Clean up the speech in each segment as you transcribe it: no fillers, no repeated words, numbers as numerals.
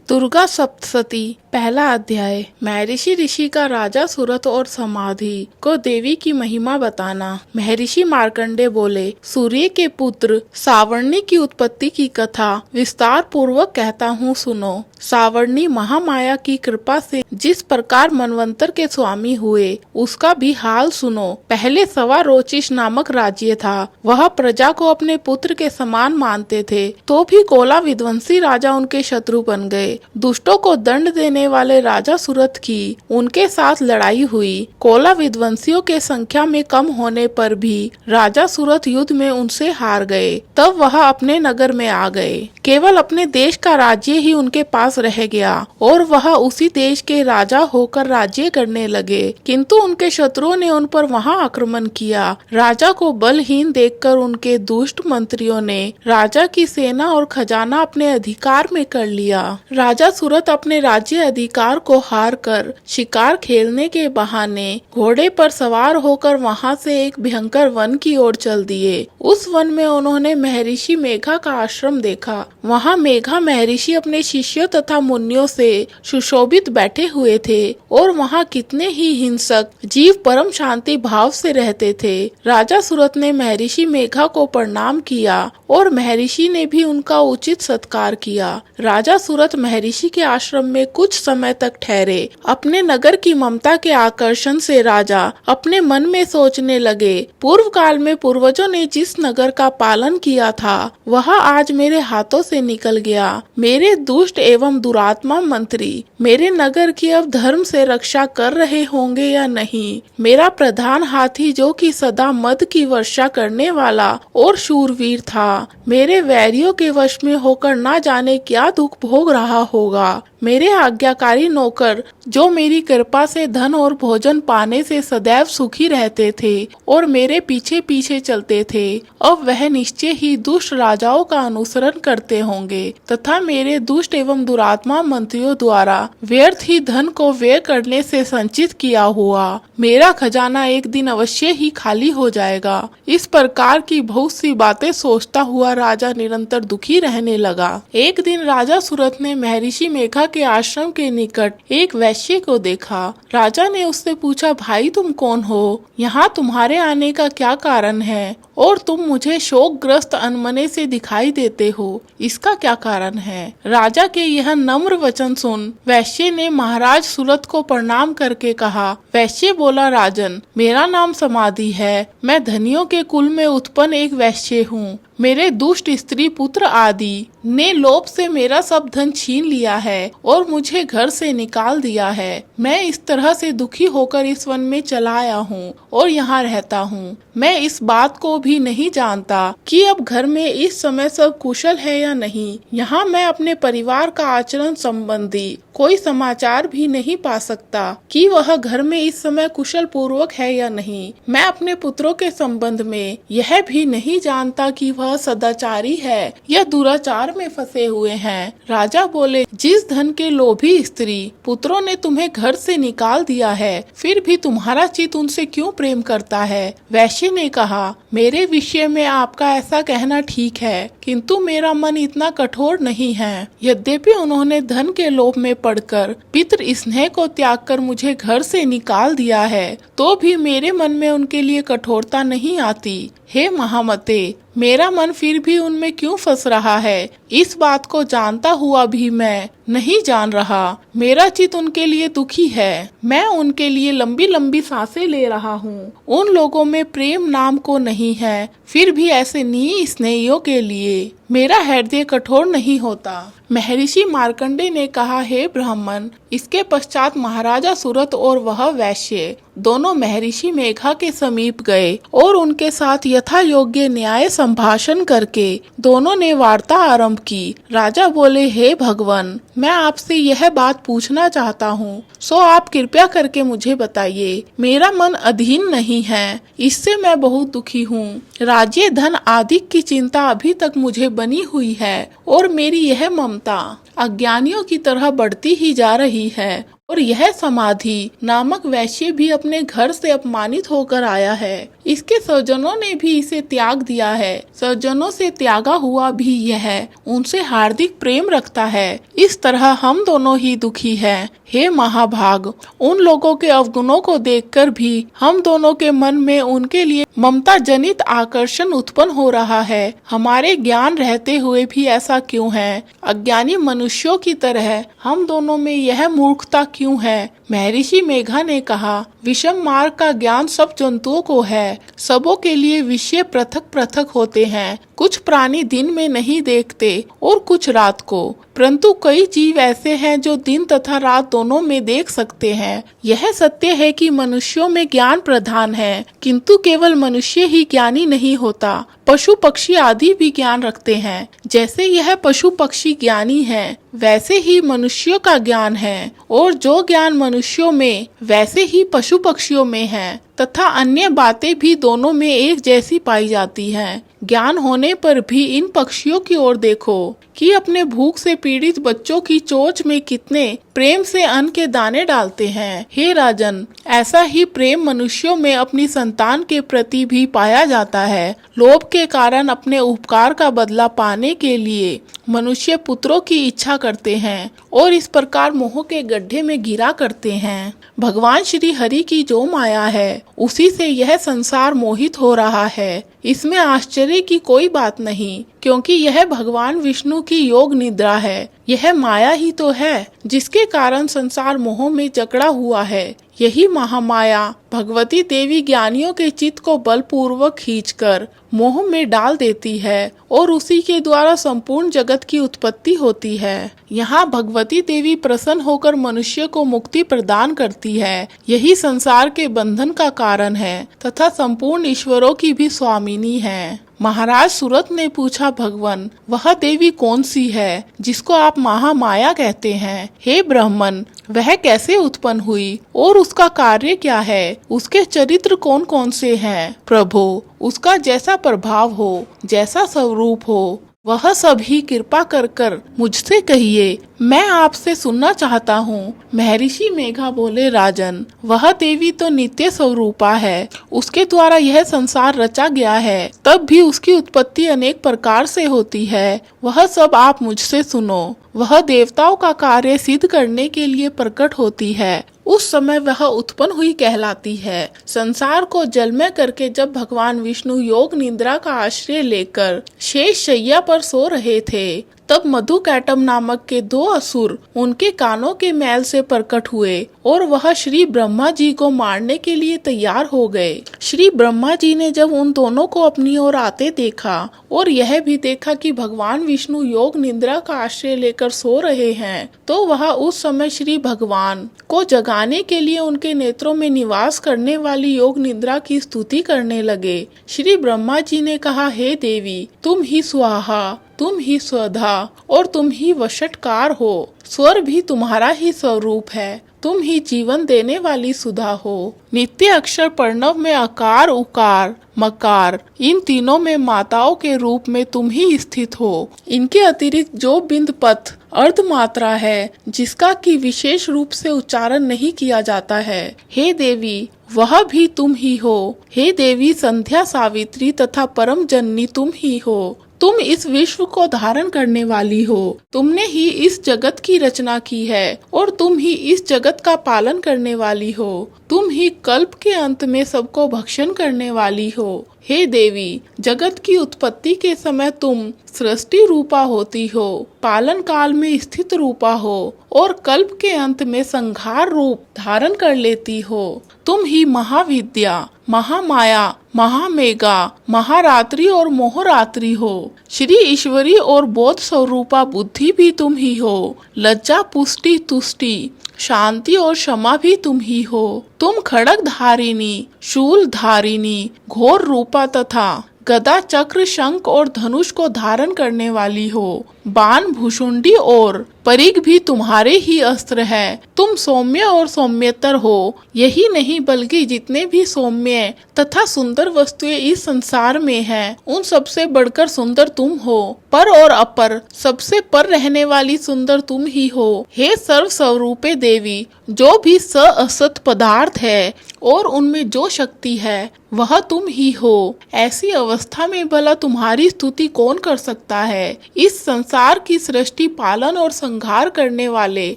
दुर्गा सप्तशती पहला अध्याय। महर्षि ऋषि का राजा सूरत और समाधि को देवी की महिमा बताना। महर्षि मार्कंडे बोले, सूर्य के पुत्र सावर्णी की उत्पत्ति की कथा विस्तार पूर्वक कहता हूँ, सुनो। सावर्णी महामाया की कृपा से जिस प्रकार मनवंतर के स्वामी हुए उसका भी हाल सुनो। पहले सवा रोचिश नामक राज्य था। वह प्रजा को अपने पुत्र के समान मानते थे, तो भी कोला विध्वंसी राजा उनके शत्रु बन गए। दुष्टों को दंड देने वाले राजा सूरत की उनके साथ लड़ाई हुई। कोला विध्वंसियों के संख्या में कम होने पर भी राजा सूरत युद्ध में उनसे हार गए। तब वह अपने नगर में आ गए। केवल अपने देश का राज्य ही उनके पास रह गया और वह उसी देश के राजा होकर राज्य करने लगे। किंतु उनके शत्रुओं ने उन पर वहां आक्रमण किया। राजा को बलहीन देखकर उनके दुष्ट मंत्रियों ने राजा की सेना और खजाना अपने अधिकार में कर लिया। राजा सूरत अपने राज्य अधिकार को हार कर शिकार खेलने के बहाने घोड़े पर सवार होकर वहां से एक भयंकर वन की ओर चल दिए। उस वन में उन्होंने महर्षि मेघा का आश्रम देखा। वहां मेघा महर्षि अपने शिष्यों तथा मुनियों से सुशोभित बैठे हुए थे और वहां कितने ही हिंसक जीव परम शांति भाव से रहते थे। राजा सूरत ने महर्षि मेघा को प्रणाम किया और महर्षि ने भी उनका उचित सत्कार किया। राजा सूरत महर्षि के आश्रम में कुछ समय तक ठहरे। अपने नगर की ममता के आकर्षण से राजा अपने मन में सोचने लगे, पूर्व काल में पूर्वजों ने जिस नगर का पालन किया था वह आज मेरे हाथों से निकल गया। मेरे दुष्ट एवं दुरात्मा मंत्री मेरे नगर की अब धर्म से रक्षा कर रहे होंगे या नहीं। मेरा प्रधान हाथी जो कि सदा मद की वर्षा करने वाला और शूरवीर था, मेरे वैरियों के वश में होकर ना जाने क्या दुख भोग रहा होगा। मेरे आज्ञाकारी नौकर जो मेरी कृपा से धन और भोजन पाने से सदैव सुखी रहते थे और मेरे पीछे पीछे चलते थे, अब वह निश्चय ही दुष्ट राजाओं का अनुसरण करते होंगे तथा मेरे दुष्ट एवं दुरात्मा मंत्रियों द्वारा व्यर्थ ही धन को व्यय करने से संचित किया हुआ मेरा खजाना एक दिन अवश्य ही खाली हो जाएगा। इस प्रकार की बहुत सी बातें सोचता हुआ राजा निरंतर दुखी रहने लगा। एक दिन राजा सूरत ने महर्षि मेघा के आश्रम के निकट एक वैश्य को देखा। राजा ने उससे पूछा, भाई तुम कौन हो? यहाँ तुम्हारे आने का क्या कारण है और तुम मुझे शोकग्रस्त अनमने से दिखाई देते हो, इसका क्या कारण है? राजा के यह नम्र वचन सुन वैश्य ने महाराज सूरत को प्रणाम करके कहा। वैश्य बोला, राजन, मेरा नाम समाधि है। मैं धनियों के कुल में उत्पन्न एक वैश्य हूँ। मेरे दुष्ट स्त्री पुत्र आदि ने लोभ से मेरा सब धन छीन लिया है और मुझे घर से निकाल दिया है। मैं इस तरह से दुखी होकर इस वन में चला आया हूँ और यहाँ रहता हूँ। मैं इस बात को भी नहीं जानता कि अब घर में इस समय सब कुशल है या नहीं। यहाँ मैं अपने परिवार का आचरण संबंधी कोई समाचार भी नहीं पा सकता कि वह घर में इस समय कुशल पूर्वक है या नहीं। मैं अपने पुत्रों के संबंध में यह भी नहीं जानता कि वह सदाचारी है या दुराचार में फंसे हुए हैं। राजा बोले, जिस धन के लोभी स्त्री पुत्रों ने तुम्हें घर से निकाल दिया है, फिर भी तुम्हारा चित्त उनसे क्यों प्रेम करता है? वैश्य ने कहा, मेरे विषय में आपका ऐसा कहना ठीक है, किंतु मेरा मन इतना कठोर नहीं है। यद्यपि उन्होंने धन के लोभ में पड़कर पितृ स्नेह को त्याग कर मुझे घर से निकाल दिया है, तो भी मेरे मन में उनके लिए कठोरता नहीं आती। हे महामते, मेरा मन फिर भी उनमें क्यों फंस रहा है, इस बात को जानता हुआ भी मैं नहीं जान रहा। मेरा चित्त उनके लिए दुखी है। मैं उनके लिए लंबी लंबी सांसें ले रहा हूँ। उन लोगों में प्रेम नाम को नहीं है, फिर भी ऐसे नीच स्नेहियों के लिए मेरा हृदय कठोर नहीं होता। महर्षि मार्कंडे ने कहा, हे ब्राह्मण। इसके पश्चात महाराजा सूरत और वह वैश्य दोनों महर्षि मेघा के समीप गए और उनके साथ यथा योग्य न्याय संभाषण करके दोनों ने वार्ता आरंभ की। राजा बोले, हे भगवान, मैं आपसे यह बात पूछना चाहता हूँ, सो आप कृपया करके मुझे बताइए। मेरा मन अधीन नहीं है, इससे मैं बहुत दुखी हूँ। राज्य धन आदि की चिंता अभी तक मुझे बनी हुई है और मेरी यह ममता अज्ञानियों की तरह बढ़ती ही जा रही है। और यह समाधि नामक वैश्य भी अपने घर से अपमानित होकर आया है। इसके स्वजनों ने भी इसे त्याग दिया है। स्वजनों से त्यागा हुआ भी यह उनसे हार्दिक प्रेम रखता है। इस तरह हम दोनों ही दुखी हैं। हे महाभाग, उन लोगों के अवगुणों को देखकर भी हम दोनों के मन में उनके लिए ममता जनित आकर्षण उत्पन्न हो रहा है। हमारे ज्ञान रहते हुए भी ऐसा क्यों है? अज्ञानी मनुष्यों की तरह हम दोनों में यह मूर्खता क्यों है? महर्षि मेघा ने कहा, विषम मार्ग का ज्ञान सब जंतुओं को है। सबों के लिए विषय पृथक पृथक होते हैं। कुछ प्राणी दिन में नहीं देखते और कुछ रात को, परंतु कई जीव ऐसे हैं जो दिन तथा रात दोनों में देख सकते हैं। यह सत्य है कि मनुष्यों में ज्ञान प्रधान है, किंतु केवल मनुष्य ही ज्ञानी नहीं होता। पशु पक्षी आदि भी ज्ञान रखते हैं। जैसे यह पशु पक्षी ज्ञानी है, वैसे ही मनुष्यों का ज्ञान है, और जो ज्ञान मनुष्यों में वैसे ही पशु पक्षियों में है, तथा अन्य बातें भी दोनों में एक जैसी पाई जाती हैं। ज्ञान होने पर भी इन पक्षियों की ओर देखो कि अपने भूख से पीड़ित बच्चों की चोंच में कितने प्रेम से अन्न के दाने डालते हैं। हे राजन, ऐसा ही प्रेम मनुष्यों में अपनी संतान के प्रति भी पाया जाता है। लोभ के कारण अपने उपकार का बदला पाने के लिए मनुष्य पुत्रों की इच्छा करते हैं और इस प्रकार मोह के गड्ढे में गिरा करते हैं। भगवान श्री हरि की जो माया है, उसी से यह संसार मोहित हो रहा है। इसमें आश्चर्य की कोई बात नहीं, क्योंकि यह भगवान विष्णु की योग निद्रा है। यह माया ही तो है जिसके कारण संसार मोह में जकड़ा हुआ है। यही महामाया भगवती देवी ज्ञानियों के चित्त को बलपूर्वक खींचकर मोह में डाल देती है और उसी के द्वारा संपूर्ण जगत की उत्पत्ति होती है। यहाँ भगवती देवी प्रसन्न होकर मनुष्य को मुक्ति प्रदान करती है। यही संसार के बंधन का कारण है तथा संपूर्ण ईश्वरों की भी स्वामिनी है। महाराज सूरत ने पूछा, भगवान, वह देवी कौन सी है जिसको आप महामाया कहते हैं? हे ब्राह्मण, वह कैसे उत्पन्न हुई और उसका कार्य क्या है? उसके चरित्र कौन कौन से हैं? प्रभु, उसका जैसा प्रभाव हो, जैसा स्वरूप हो, वह सब ही कृपा कर कर मुझसे कहिए, मैं आपसे सुनना चाहता हूँ। महर्षि मेघा बोले, राजन, वह देवी तो नित्य स्वरूपा है। उसके द्वारा यह संसार रचा गया है, तब भी उसकी उत्पत्ति अनेक प्रकार से होती है। वह सब आप मुझसे सुनो। वह देवताओं का कार्य सिद्ध करने के लिए प्रकट होती है। उस समय वह उत्पन्न हुई कहलाती है। संसार को जलमय करके जब भगवान विष्णु योग निद्रा का आश्रय लेकर शेष शैया पर सो रहे थे, तब मधुकैटभ नामक के दो असुर उनके कानों के मैल से प्रकट हुए और वह श्री ब्रह्मा जी को मारने के लिए तैयार हो गए। श्री ब्रह्मा जी ने जब उन दोनों को अपनी ओर आते देखा और यह भी देखा कि भगवान विष्णु योग निद्रा का आश्रय लेकर सो रहे हैं, तो वह उस समय श्री भगवान को जगाने के लिए उनके नेत्रों में निवास करने वाली योग निद्रा की स्तुति करने लगे। श्री ब्रह्मा जी ने कहा, हे देवी, तुम ही स्वाहा, तुम ही स्वधा और तुम ही वशटकार हो। स्वर भी तुम्हारा ही स्वरूप है। तुम ही जीवन देने वाली सुधा हो। नित्य अक्षर प्रणव में अकार, उकार, मकार, इन तीनों में माताओं के रूप में तुम ही स्थित हो। इनके अतिरिक्त जो बिंद पथ अर्ध मात्रा है, जिसका कि विशेष रूप से उच्चारण नहीं किया जाता है, हे देवी, वह भी तुम ही हो। हे देवी, संध्या, सावित्री तथा परम जननी तुम ही हो। तुम इस विश्व को धारण करने वाली हो। तुमने ही इस जगत की रचना की है और तुम ही इस जगत का पालन करने वाली हो। तुम ही कल्प के अंत में सबको भक्षण करने वाली हो। हे देवी, जगत की उत्पत्ति के समय तुम सृष्टि रूपा होती हो, पालन काल में स्थित रूपा हो और कल्प के अंत में संहार रूप धारण कर लेती हो। तुम ही महाविद्या, महामाया, महामेघा, महारात्रि और मोहरात्रि हो। श्री ईश्वरी और बोध स्वरूपा बुद्धि भी तुम ही हो। लज्जा, पुष्टि, तुष्टि, शांति और क्षमा भी तुम ही हो। तुम खड़ग धारिणी, शूल धारिणी, घोर रूपा तथा गदा, चक्र, शंख और धनुष को धारण करने वाली हो। बाण, भुषुंडी और परिघ भी तुम्हारे ही अस्त्र है। तुम सौम्य और सौम्यतर हो। यही नहीं बल्कि जितने भी सौम्य तथा सुंदर वस्तुएं इस संसार में हैं, उन सबसे बढ़कर सुंदर तुम हो। पर और अपर, सबसे पर रहने वाली सुंदर तुम ही हो। हे सर्व स्वरूपे देवी, जो भी स असत पदार्थ है और उनमें जो शक्ति है वह तुम ही हो। ऐसी अवस्था में भला तुम्हारी स्तुति कौन कर सकता है। इस संसार की सृष्टि, पालन और संहार करने वाले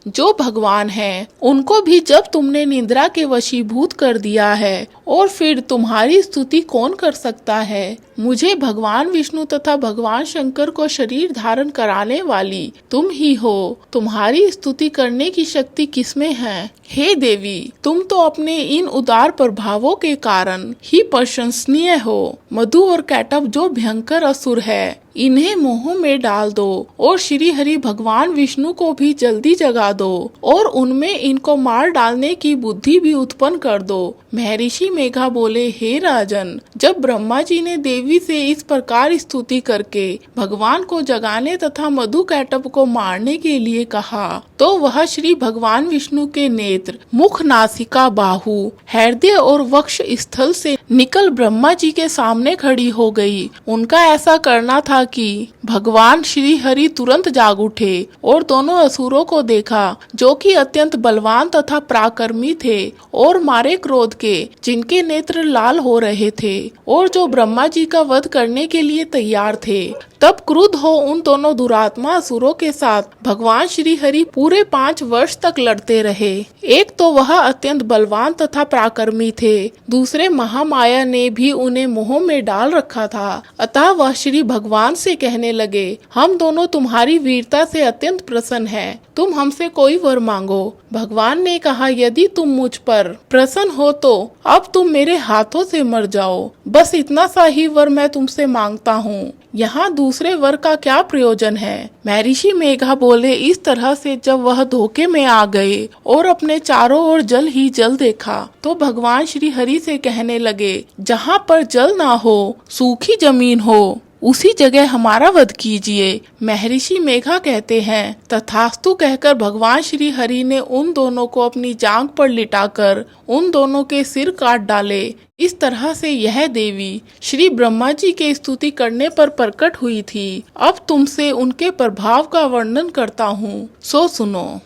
जो भगवान हैं, उनको भी जब तुमने निद्रा के वशीभूत कर दिया है, और फिर तुम्हारी स्तुति कौन कर सकता है। मुझे भगवान विष्णु तथा भगवान शंकर को शरीर धारण कराने वाली तुम ही हो। तुम्हारी स्तुति करने की शक्ति किसमें है। हे देवी, तुम तो अपने इन उदार प्रभावों के कारण ही प्रशंसनीय हो। मधु और कैटभ जो भयंकर असुर है, इन्हें मोह में डाल दो और श्री हरि भगवान विष्णु को भी जल्दी जगा दो और उनमें इनको मार डालने की बुद्धि भी उत्पन्न कर दो। महर्षि मेघा बोले, हे राजन, जब ब्रह्मा जी ने देवी से इस प्रकार स्तुति करके भगवान को जगाने तथा मधु कैटभ को मारने के लिए कहा, तो वह श्री भगवान विष्णु के नेत्र, मुख, नासिका, बाहु, हृदय और वक्ष स्थल से निकल ब्रह्मा जी के सामने खड़ी हो गई। उनका ऐसा करना था कि भगवान श्री हरि तुरंत जाग उठे और दोनों असुरों को देखा, जो कि अत्यंत बलवान तथा पराक्रमी थे और मारे क्रोध के, जिनके नेत्र लाल हो रहे थे और जो ब्रह्मा जी का वध करने के लिए तैयार थे। तब क्रुद्ध हो उन दोनों दुरात्मा असुरों के साथ भगवान श्री हरि पूरे 5 वर्ष तक लड़ते रहे। एक तो वह अत्यंत बलवान तथा पराक्रमी थे, दूसरे महामाया ने भी उन्हें मोह में डाल रखा था। अतः वह श्री भगवान से कहने लगे, हम दोनों तुम्हारी वीरता से अत्यंत प्रसन्न हैं, तुम हमसे कोई वर मांगो। भगवान ने कहा, यदि तुम मुझ पर प्रसन्न हो तो अब तुम मेरे हाथों से मर जाओ। बस इतना सा ही वर मैं तुमसे मांगता हूँ। यहाँ दूसरे वर का क्या प्रयोजन है। महर्षि मेघा बोले, इस तरह से जब वह धोखे में आ गए और अपने चारों ओर जल ही जल देखा, तो भगवान श्री हरि से कहने लगे, जहाँ पर जल ना हो, सूखी जमीन हो, उसी जगह हमारा वध कीजिए। महर्षि मेघा कहते हैं, तथास्तु कहकर भगवान श्री हरि ने उन दोनों को अपनी जांघ पर लिटाकर उन दोनों के सिर काट डाले। इस तरह से यह देवी श्री ब्रह्मा जी के स्तुति करने पर प्रकट हुई थी। अब तुमसे उनके प्रभाव का वर्णन करता हूँ, सो सुनो।